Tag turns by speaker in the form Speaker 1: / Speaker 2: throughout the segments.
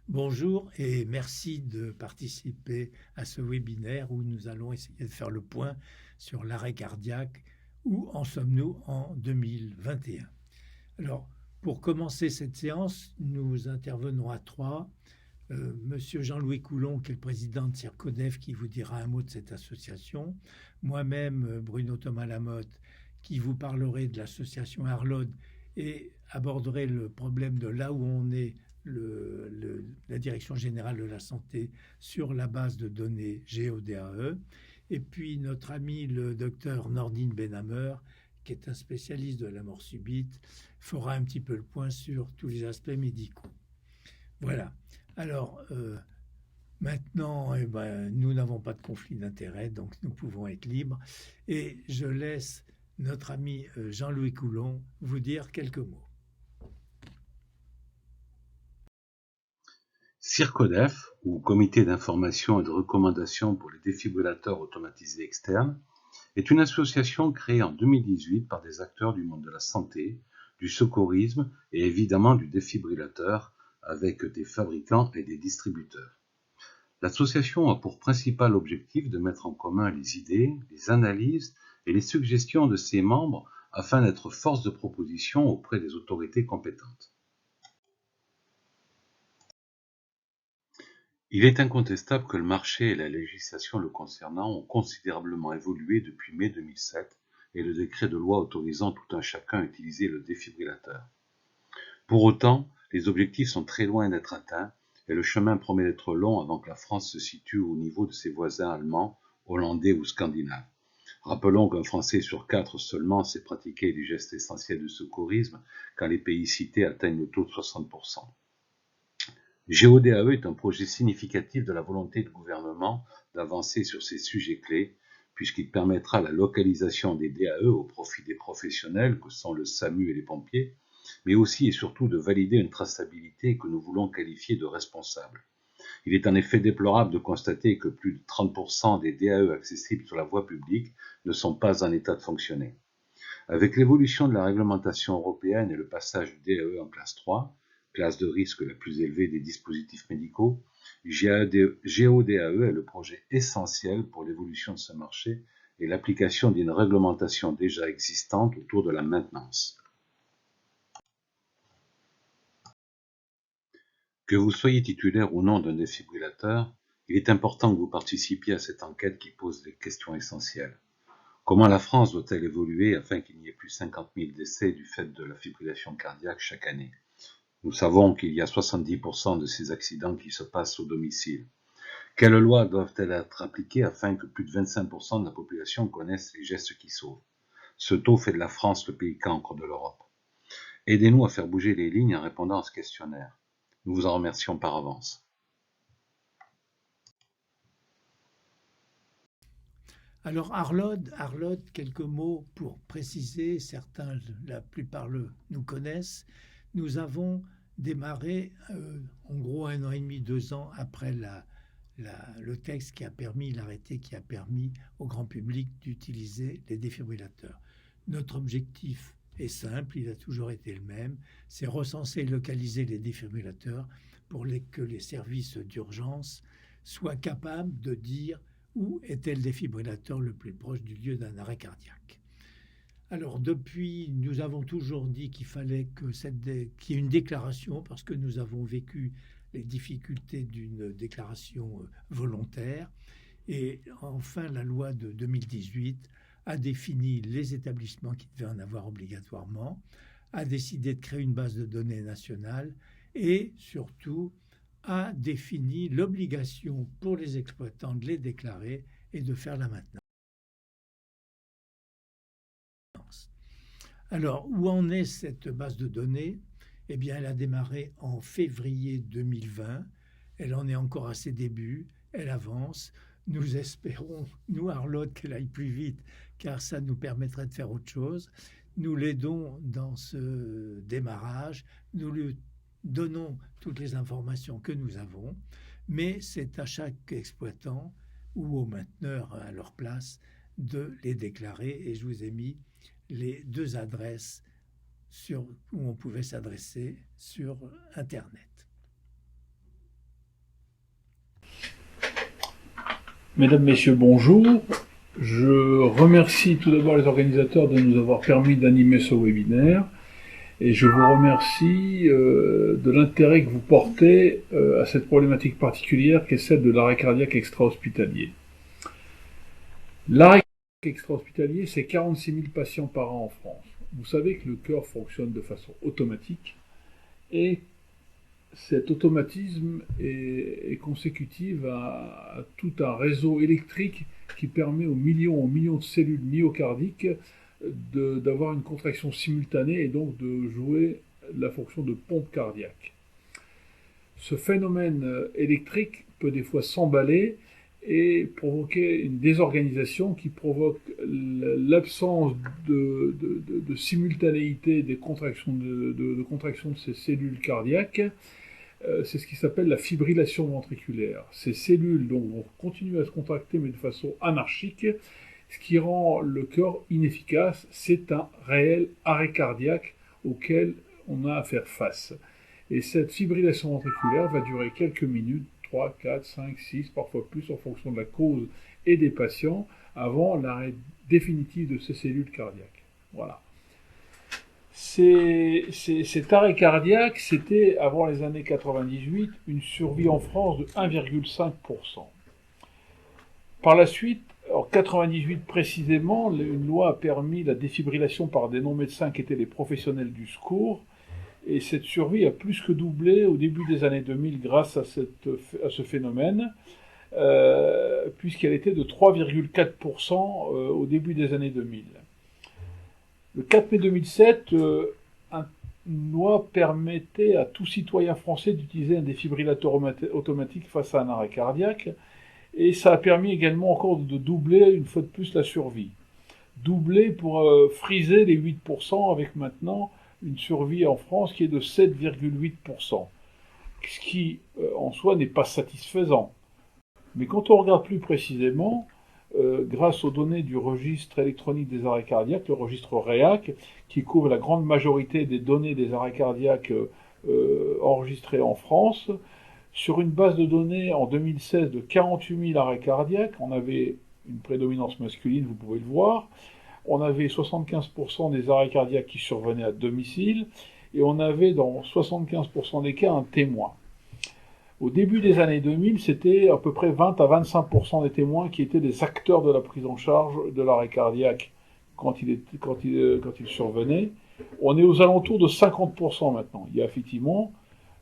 Speaker 1: Bonjour et merci de participer à ce webinaire où nous allons essayer de faire le point sur l'arrêt cardiaque. Où en sommes-nous en 2021? Alors, pour commencer cette séance, nous intervenons à trois. Monsieur Jean-Louis Coulon, qui est le président de Circodev, qui vous dira un mot de cette association. Moi-même, Bruno Thomas Lamotte, qui vous parlerai de l'association Arlode et aborderai le problème de là où on est la Direction générale de la santé sur la base de données GODAE. Et puis notre ami le docteur Nordine Benhammer, qui est un spécialiste de la mort subite, fera un petit peu le point sur tous les aspects médicaux. Voilà. Alors, maintenant, nous n'avons pas de conflit d'intérêts, donc nous pouvons être libres. Et je laisse notre ami Jean-Louis Coulon vous dire quelques mots.
Speaker 2: Circodef, ou Comité d'information et de recommandation pour les défibrillateurs automatisés externes, est une association créée en 2018 par des acteurs du monde de la santé, du secourisme et évidemment du défibrillateur, avec des fabricants et des distributeurs. L'association a pour principal objectif de mettre en commun les idées, les analyses et les suggestions de ses membres afin d'être force de proposition auprès des autorités compétentes. Il est incontestable que le marché et la législation le concernant ont considérablement évolué depuis mai 2007 et le décret de loi autorisant tout un chacun à utiliser le défibrillateur. Pour autant, les objectifs sont très loin d'être atteints et le chemin promet d'être long avant que la France se situe au niveau de ses voisins allemands, hollandais ou scandinaves. Rappelons qu'un Français sur 4 seulement sait pratiquer les gestes essentiels du secourisme quand les pays cités atteignent le taux de 60%. GODAE est un projet significatif de la volonté du gouvernement d'avancer sur ces sujets clés, puisqu'il permettra la localisation des DAE au profit des professionnels que sont le SAMU et les pompiers, mais aussi et surtout de valider une traçabilité que nous voulons qualifier de responsable. Il est en effet déplorable de constater que plus de 30% des DAE accessibles sur la voie publique ne sont pas en état de fonctionner. Avec l'évolution de la réglementation européenne et le passage du DAE en classe 3, classe de risque la plus élevée des dispositifs médicaux, GODAE est le projet essentiel pour l'évolution de ce marché et l'application d'une réglementation déjà existante autour de la maintenance. Que vous soyez titulaire ou non d'un défibrillateur, il est important que vous participiez à cette enquête qui pose des questions essentielles. Comment la France doit-elle évoluer afin qu'il n'y ait plus 50 000 décès du fait de la fibrillation cardiaque chaque année ? Nous savons qu'il y a 70% de ces accidents qui se passent au domicile. Quelles lois doivent-elles être appliquées afin que plus de 25% de la population connaisse les gestes qui sauvent ? Ce taux fait de la France le pays cancre de l'Europe. Aidez-nous à faire bouger les lignes en répondant à ce questionnaire. Nous vous en remercions par avance.
Speaker 1: Alors Arlode, quelques mots pour préciser, certains, la plupart nous connaissent. Nous avons démarré en gros 1 an et demi, 2 ans après le texte qui a permis, l'arrêté qui a permis au grand public d'utiliser les défibrillateurs. Notre objectif est simple, il a toujours été le même, c'est recenser et localiser les défibrillateurs pour que les services d'urgence soient capables de dire où était le défibrillateur le plus proche du lieu d'un arrêt cardiaque. Alors depuis, nous avons toujours dit qu'il fallait qu'il y ait une déclaration parce que nous avons vécu les difficultés d'une déclaration volontaire. Et enfin, la loi de 2018 a défini les établissements qui devaient en avoir obligatoirement, a décidé de créer une base de données nationale et surtout a défini l'obligation pour les exploitants de les déclarer et de faire la maintenance. Alors, où en est cette base de données ? Eh bien, elle a démarré en février 2020. Elle en est encore à ses débuts. Elle avance. Nous espérons, nous, Arlode, qu'elle aille plus vite, car ça nous permettrait de faire autre chose. Nous l'aidons dans ce démarrage. Nous lui donnons toutes les informations que nous avons. Mais c'est à chaque exploitant ou au mainteneur à leur place de les déclarer. Et je vous ai mis les 2 adresses où on pouvait s'adresser sur Internet.
Speaker 3: Mesdames, Messieurs, bonjour. Je remercie tout d'abord les organisateurs de nous avoir permis d'animer ce webinaire et je vous remercie de l'intérêt que vous portez à cette problématique particulière qui est celle de l'arrêt cardiaque extra-hospitalier. L'arrêt cardiaque extra-hospitalier, c'est 46 000 patients par an en France. Vous savez que le cœur fonctionne de façon automatique et cet automatisme est consécutif à tout un réseau électrique qui permet aux millions de cellules myocardiques d'avoir une contraction simultanée et donc de jouer la fonction de pompe cardiaque. Ce phénomène électrique peut des fois s'emballer et provoquer une désorganisation qui provoque l'absence de simultanéité des contractions de ces cellules cardiaques. C'est ce qui s'appelle la fibrillation ventriculaire. Ces cellules donc, vont continuer à se contracter mais de façon anarchique, ce qui rend le cœur inefficace. C'est un réel arrêt cardiaque auquel on a à faire face. Et cette fibrillation ventriculaire va durer quelques minutes, 3, 4, 5, 6, parfois plus en fonction de la cause et des patients, avant l'arrêt définitif de ces cellules cardiaques. Voilà. Cet arrêt cardiaque, c'était, avant les années 98, une survie en France de 1,5%. Par la suite, en 98 précisément, une loi a permis la défibrillation par des non-médecins qui étaient les professionnels du secours, et cette survie a plus que doublé au début des années 2000 grâce à ce phénomène, puisqu'elle était de 3,4% au début des années 2000. Le 4 mai 2007, une loi permettait à tout citoyen français d'utiliser un défibrillateur automatique face à un arrêt cardiaque, et ça a permis également encore de doubler une fois de plus la survie. Doubler pour friser les 8% avec maintenant une survie en France qui est de 7,8%, ce qui en soi n'est pas satisfaisant. Mais quand on regarde plus précisément, grâce aux données du registre électronique des arrêts cardiaques, le registre REAC, qui couvre la grande majorité des données des arrêts cardiaques enregistrés en France, sur une base de données en 2016 de 48 000 arrêts cardiaques, on avait une prédominance masculine, vous pouvez le voir, on avait 75% des arrêts cardiaques qui survenaient à domicile, et on avait dans 75% des cas un témoin. Au début des années 2000, c'était à peu près 20 à 25% des témoins qui étaient des acteurs de la prise en charge de l'arrêt cardiaque quand il survenait. On est aux alentours de 50% maintenant. Il y a effectivement,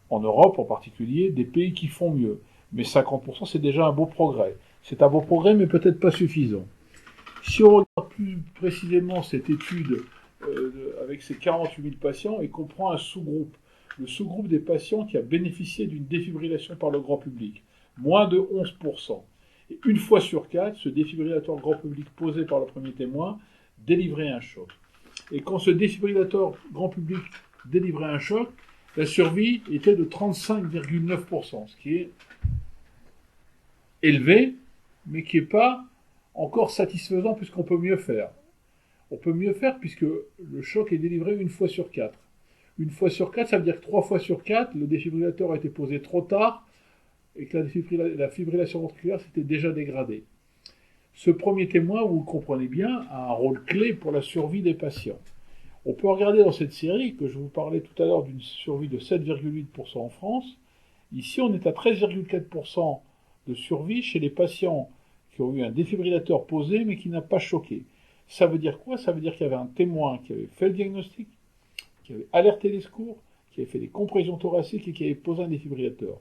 Speaker 3: en Europe en particulier, des pays qui font mieux. Mais 50%, c'est déjà un beau progrès. C'est un beau progrès, mais peut-être pas suffisant. Si on regarde plus précisément cette étude avec ces 48 000 patients et qu'on prend un sous-groupe, le sous-groupe des patients qui a bénéficié d'une défibrillation par le grand public, moins de 11%. Et une fois sur 4, ce défibrillateur grand public posé par le premier témoin délivrait un choc. Et quand ce défibrillateur grand public délivrait un choc, la survie était de 35,9%, ce qui est élevé, mais qui n'est pas encore satisfaisant puisqu'on peut mieux faire. On peut mieux faire puisque le choc est délivré une fois sur 4. Une fois sur 4, ça veut dire que 3 fois sur 4, le défibrillateur a été posé trop tard et que la fibrillation ventriculaire s'était déjà dégradée. Ce premier témoin, vous le comprenez bien, a un rôle clé pour la survie des patients. On peut regarder dans cette série, que je vous parlais tout à l'heure d'une survie de 7,8% en France. Ici, on est à 13,4% de survie chez les patients qui ont eu un défibrillateur posé mais qui n'a pas choqué. Ça veut dire quoi? Ça veut dire qu'il y avait un témoin qui avait fait le diagnostic, qui avait alerté les secours, qui avait fait des compressions thoraciques et qui avait posé un défibrillateur.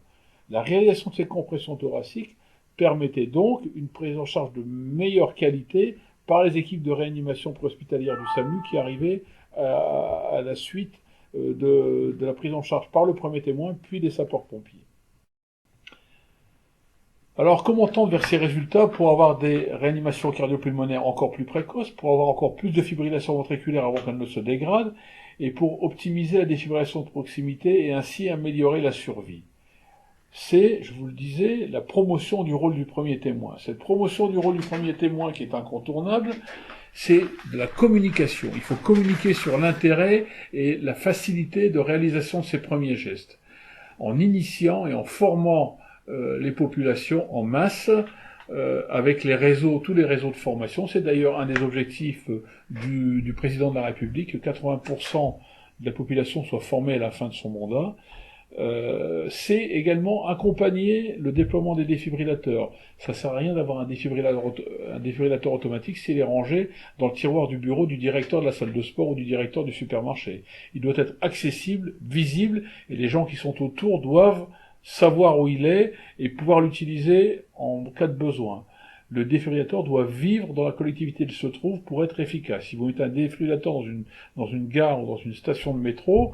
Speaker 3: La réalisation de ces compressions thoraciques permettait donc une prise en charge de meilleure qualité par les équipes de réanimation préhospitalière du SAMU qui arrivaient à la suite de la prise en charge par le premier témoin, puis des sapeurs-pompiers. Alors, comment tendre vers ces résultats pour avoir des réanimations cardio-pulmonaires encore plus précoces, pour avoir encore plus de fibrillation ventriculaire avant qu'elle ne se dégrade, et pour optimiser la défibrillation de proximité et ainsi améliorer la survie? C'est, je vous le disais, la promotion du rôle du premier témoin. Cette promotion du rôle du premier témoin qui est incontournable, c'est de la communication. Il faut communiquer sur l'intérêt et la facilité de réalisation de ces premiers gestes. En initiant et en formant les populations en masse, avec les réseaux, tous les réseaux de formation. C'est d'ailleurs un des objectifs du président de la République, que 80% de la population soit formée à la fin de son mandat. C'est également accompagner le déploiement des défibrillateurs. Ça sert à rien d'avoir un défibrillateur automatique s'il est rangé dans le tiroir du bureau du directeur de la salle de sport ou du directeur du supermarché. Il doit être accessible, visible, et les gens qui sont autour doivent savoir où il est et pouvoir l'utiliser en cas de besoin. Le défibrillateur doit vivre dans la collectivité où il se trouve pour être efficace. Si vous mettez un défibrillateur dans une gare ou dans une station de métro,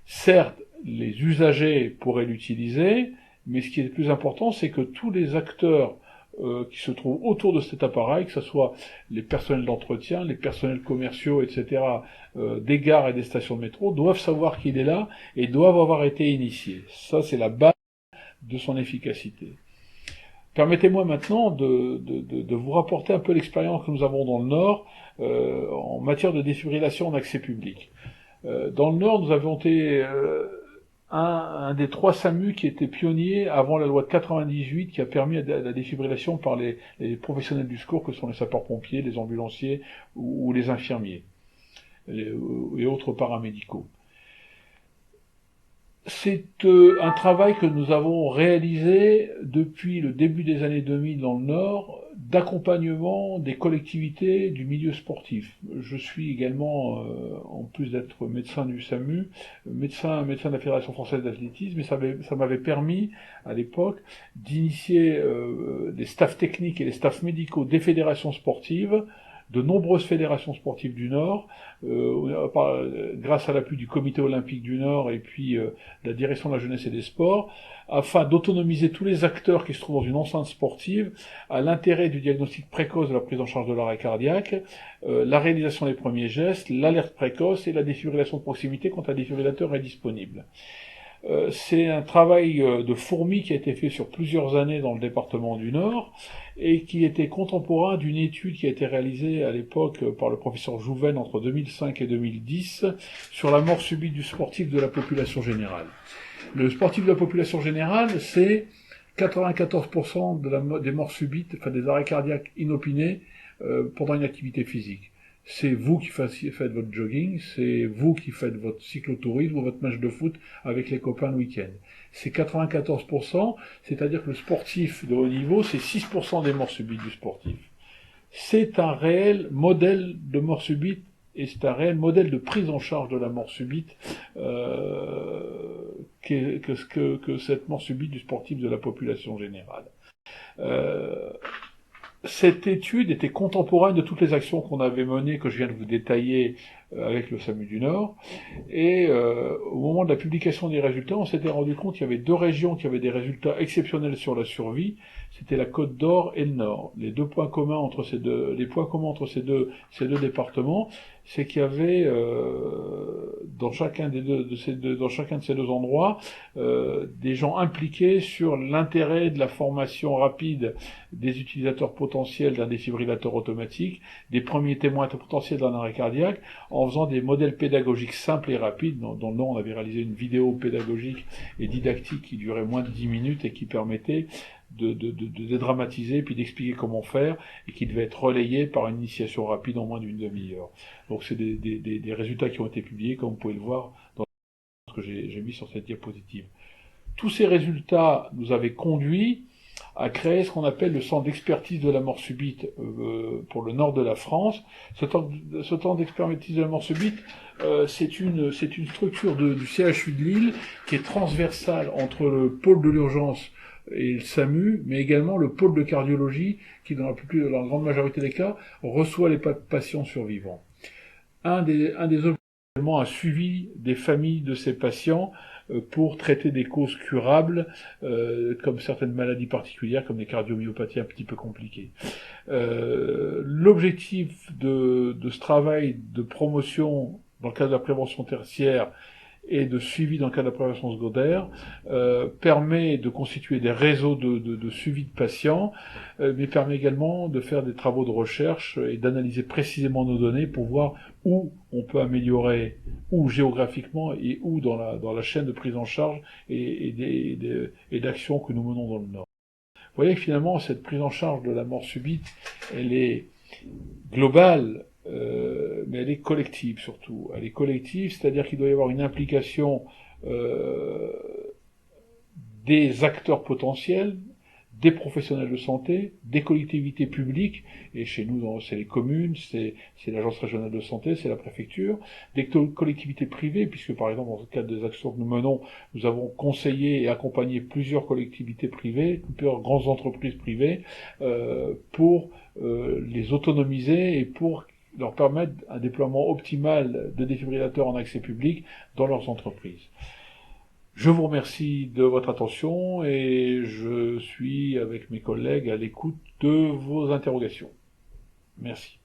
Speaker 3: certes, les usagers pourraient l'utiliser, mais ce qui est le plus important, c'est que tous les acteurs qui se trouvent autour de cet appareil, que ce soit les personnels d'entretien, les personnels commerciaux, etc., des gares et des stations de métro, doivent savoir qu'il est là et doivent avoir été initiés. Ça, c'est la base de son efficacité. Permettez-moi maintenant de vous rapporter un peu l'expérience que nous avons dans le Nord en matière de défibrillation en accès public. Dans le Nord, nous avons été un des 3 SAMU qui était pionnier avant la loi de 98 qui a permis la défibrillation par les professionnels du secours que sont les sapeurs-pompiers, les ambulanciers ou les infirmiers et autres paramédicaux. C'est un travail que nous avons réalisé depuis le début des années 2000 dans le Nord, d'accompagnement des collectivités du milieu sportif. Je suis également, en plus d'être médecin du SAMU, médecin de la Fédération française d'athlétisme, et ça m'avait permis, à l'époque, d'initier les staffs techniques et les staffs médicaux des fédérations sportives, de nombreuses fédérations sportives du Nord, grâce à l'appui du Comité olympique du Nord et puis la direction de la jeunesse et des sports, afin d'autonomiser tous les acteurs qui se trouvent dans une enceinte sportive à l'intérêt du diagnostic précoce de la prise en charge de l'arrêt cardiaque, la réalisation des premiers gestes, l'alerte précoce et la défibrillation de proximité quand un défibrillateur est disponible. C'est un travail de fourmi qui a été fait sur plusieurs années dans le département du Nord et qui était contemporain d'une étude qui a été réalisée à l'époque par le professeur Jouven entre 2005 et 2010 sur la mort subite du sportif de la population générale. Le sportif de la population générale, c'est 94% des morts subites, enfin des arrêts cardiaques inopinés pendant une activité physique. C'est vous qui faites votre jogging, c'est vous qui faites votre cyclotourisme ou votre match de foot avec les copains le week-end. C'est 94%, c'est-à-dire que le sportif de haut niveau, c'est 6% des morts subites du sportif. C'est un réel modèle de mort subite et c'est un réel modèle de prise en charge de la mort subite que cette mort subite du sportif de la population générale. Cette étude était contemporaine de toutes les actions qu'on avait menées, que je viens de vous détailler avec le SAMU du Nord. Et au moment de la publication des résultats, on s'était rendu compte qu'il y avait 2 régions qui avaient des résultats exceptionnels sur la survie. C'était la Côte d'Or et le Nord. Les points communs entre ces deux départements, c'est qu'il y avait dans chacun de ces deux endroits des gens impliqués sur l'intérêt de la formation rapide des utilisateurs potentiels d'un défibrillateur automatique, des premiers témoins potentiels d'un arrêt cardiaque, en faisant des modèles pédagogiques simples et rapides. Dans le Nord, on avait réalisé une vidéo pédagogique et didactique qui durait moins de 10 minutes et qui permettait de dédramatiser puis d'expliquer comment faire et qui devait être relayé par une initiation rapide en moins d'une demi-heure. Donc c'est des résultats qui ont été publiés, comme vous pouvez le voir dans ce que j'ai mis sur cette diapositive. Tous ces résultats nous avaient conduit à créer ce qu'on appelle le centre d'expertise de la mort subite pour le nord de la France. Ce centre d'expertise de la mort subite, c'est une structure du CHU de Lille qui est transversale entre le pôle de l'urgence et le SAMU, mais également le pôle de cardiologie qui, dans la grande majorité des cas, reçoit les patients survivants. Un des objectifs, c'est également un suivi des familles de ces patients pour traiter des causes curables, comme certaines maladies particulières, comme les cardiomyopathies un petit peu compliquées. L'objectif de ce travail de promotion dans le cadre de la prévention tertiaire et de suivi dans le cadre de la prévention secondaire permet de constituer des réseaux de suivi de patients, mais permet également de faire des travaux de recherche et d'analyser précisément nos données pour voir où on peut améliorer, où géographiquement et où dans la chaîne de prise en charge et d'actions que nous menons dans le Nord. voyez que finalement, cette prise en charge de la mort subite, elle est globale, mais elle est collective surtout. Elle est collective, c'est-à-dire qu'il doit y avoir une implication des acteurs potentiels, des professionnels de santé, des collectivités publiques, et chez nous c'est les communes, c'est l'agence régionale de santé, c'est la préfecture, des collectivités privées, puisque par exemple dans le cadre des actions que nous menons, nous avons conseillé et accompagné plusieurs collectivités privées, plusieurs grandes entreprises privées, pour les autonomiser et pour leur permettre un déploiement optimal de défibrillateurs en accès public dans leurs entreprises. Je vous remercie de votre attention et je suis avec mes collègues à l'écoute de vos interrogations. Merci.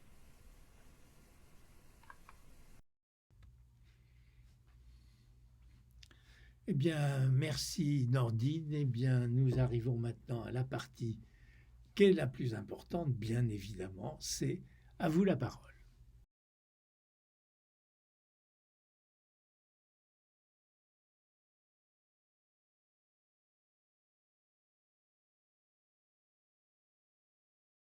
Speaker 1: Eh bien, merci Nordine. Eh bien, nous arrivons maintenant à la partie qui est la plus importante, bien évidemment, c'est à vous la parole.